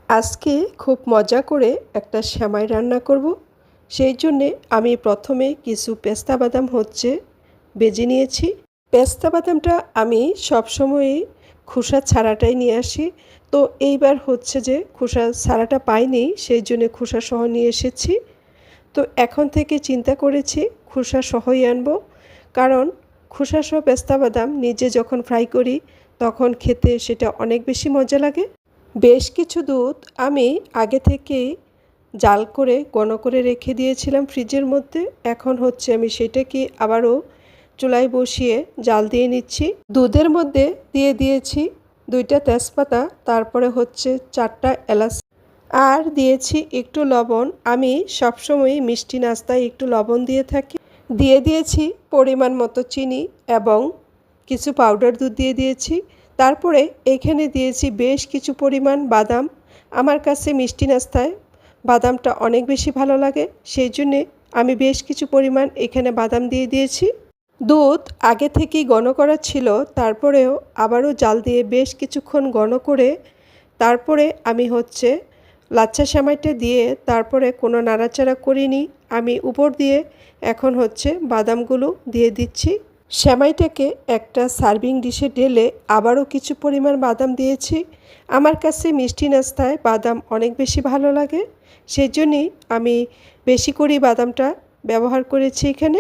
আজকে খুব মজা করে একটা সেমাই রান্না করব। সেই জন্যে আমি প্রথমে কিছু পেস্তা বাদাম ভেজে নিয়েছি। পেস্তা বাদামটা আমি সবসময়ই খোসা ছাড়াটাই নিয়ে আসি। তো এইবার যে খোসা ছাড়াটা পাইনি, সেই জন্যে খোসা সহ নিয়ে এসেছি। তো এখন থেকে চিন্তা করেছি খোসা সহই আনবো, কারণ খোসা সহ পেস্তা বাদাম নিজে যখন ফ্রাই করি তখন খেতে সেটা অনেক বেশি মজা লাগে। বেশ কিছু দুধ আমি আগে থেকেই জাল করে ঘন করে রেখে দিয়েছিলাম ফ্রিজের মধ্যে। এখন আমি সেটাকে আবারও চুলায় বসিয়ে জাল দিয়ে নিচ্ছি। দুধের মধ্যে দিয়ে দিয়েছি 2টা তেজপাতা, তারপরে 4টা এলাচ, আর দিয়েছি একটু লবণ। আমি সবসময় মিষ্টি নাস্তায় একটু লবণ দিয়ে থাকি। দিয়ে দিয়েছি পরিমাণ মতো চিনি এবং কিছু পাউডার দুধ দিয়ে দিয়েছি। তারপরে এখানে দিয়েছি বেশ কিছু পরিমাণ বাদাম। আমার কাছে মিষ্টি নাস্তায় বাদামটা অনেক বেশি ভালো লাগে, সেই জন্যে আমি বেশ কিছু পরিমাণ এখানে বাদাম দিয়ে দিয়েছি। দুধ আগে থেকেই ঘন করা ছিল, তারপরেও আবারও জাল দিয়ে বেশ কিছুক্ষণ ঘন করে তারপরে আমি লাচ্ছা সেমাইটা দিয়ে তারপরে কোনো নাড়াচাড়া করিনি। আমি উপর দিয়ে এখন বাদামগুলো দিয়ে দিচ্ছি। সেমাইটাকে একটা সার্ভিং ডিশে ঢেলে আবারও কিছু পরিমাণ বাদাম দিয়েছি। আমার কাছে মিষ্টি নাস্তায় বাদাম অনেক বেশি ভালো লাগে, সেই জন্যই আমি বেশি করে বাদামটা ব্যবহার করেছি এখানে।